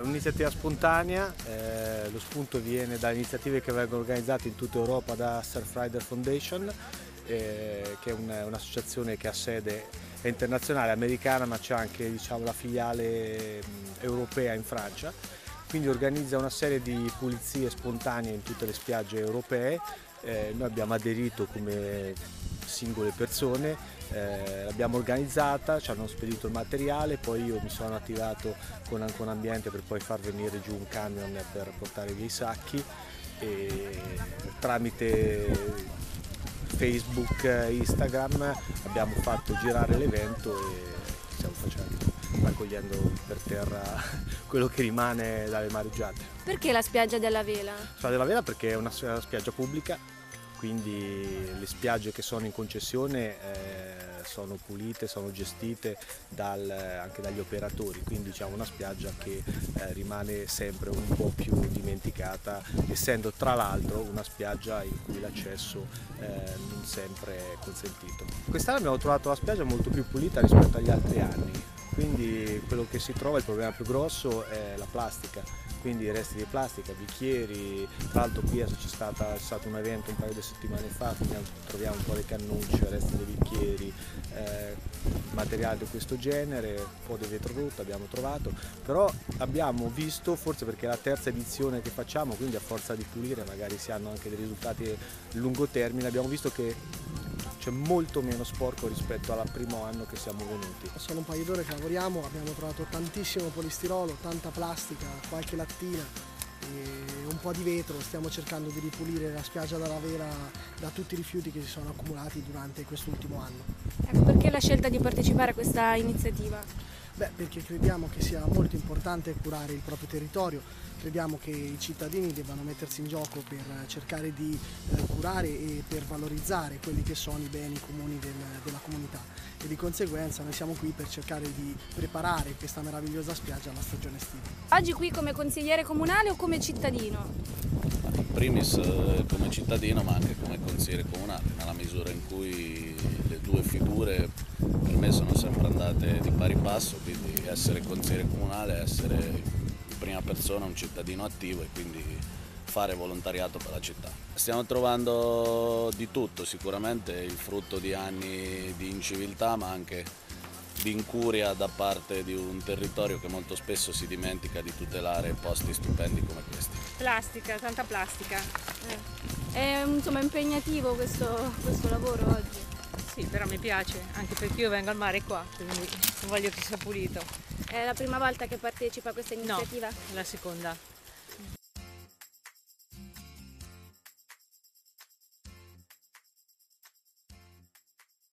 un'iniziativa spontanea, lo spunto viene da iniziative che vengono organizzate in tutta Europa da Surfrider Foundation, che è un'associazione che ha sede internazionale, americana, ma c'è anche, diciamo, la filiale europea in Francia. Quindi organizza una serie di pulizie spontanee in tutte le spiagge europee. Noi abbiamo aderito come singole persone, l'abbiamo organizzata, ci hanno spedito il materiale, poi io mi sono attivato con Ambiente per poi far venire giù un camion per portare via i sacchi, e tramite Facebook, Instagram abbiamo fatto girare l'evento e stiamo raccogliendo per terra quello che rimane dalle mareggiate. Perché la spiaggia della Vela? La spiaggia della Vela perché è una spiaggia pubblica, quindi le spiagge che sono in concessione sono pulite, sono gestite anche dagli operatori, quindi diciamo una spiaggia che rimane sempre un po' più dimenticata, essendo tra l'altro una spiaggia in cui l'accesso non sempre è consentito. Quest'anno abbiamo trovato la spiaggia molto più pulita rispetto agli altri anni, quindi quello che si trova, il problema più grosso è la plastica, quindi resti di plastica, bicchieri. Tra l'altro qui c'è stato un evento un paio di settimane fa, quindi troviamo un po' le cannucce, resti dei bicchieri, materiale di questo genere, un po' di vetrorotto abbiamo trovato, però abbiamo visto, forse perché è la terza edizione che facciamo, quindi a forza di pulire magari si hanno anche dei risultati a lungo termine, abbiamo visto che c'è molto meno sporco rispetto al primo anno che siamo venuti. Sono un paio d'ore che lavoriamo, abbiamo trovato tantissimo polistirolo, tanta plastica, qualche lattina e un po' di vetro. Stiamo cercando di ripulire la spiaggia della Vela da tutti i rifiuti che si sono accumulati durante quest'ultimo anno. Ecco, perché la scelta di partecipare a questa iniziativa? Beh, perché crediamo che sia molto importante curare il proprio territorio, crediamo che i cittadini debbano mettersi in gioco per cercare di curare e per valorizzare quelli che sono i beni comuni della comunità, e di conseguenza noi siamo qui per cercare di preparare questa meravigliosa spiaggia alla stagione estiva. Oggi qui come consigliere comunale o come cittadino? In primis come cittadino, ma anche come consigliere comunale, nella misura in cui le due figure per me sono sempre andate di pari passo, quindi essere consigliere comunale è essere in prima persona un cittadino attivo e quindi fare volontariato per la città. Stiamo trovando di tutto, sicuramente il frutto di anni di inciviltà, ma anche di incuria da parte di un territorio che molto spesso si dimentica di tutelare posti stupendi come questi. Plastica, tanta plastica. È insomma impegnativo questo lavoro oggi? Sì, però mi piace, anche perché io vengo al mare qua, quindi voglio che sia pulito. È la prima volta che partecipa a questa iniziativa? No, è la seconda.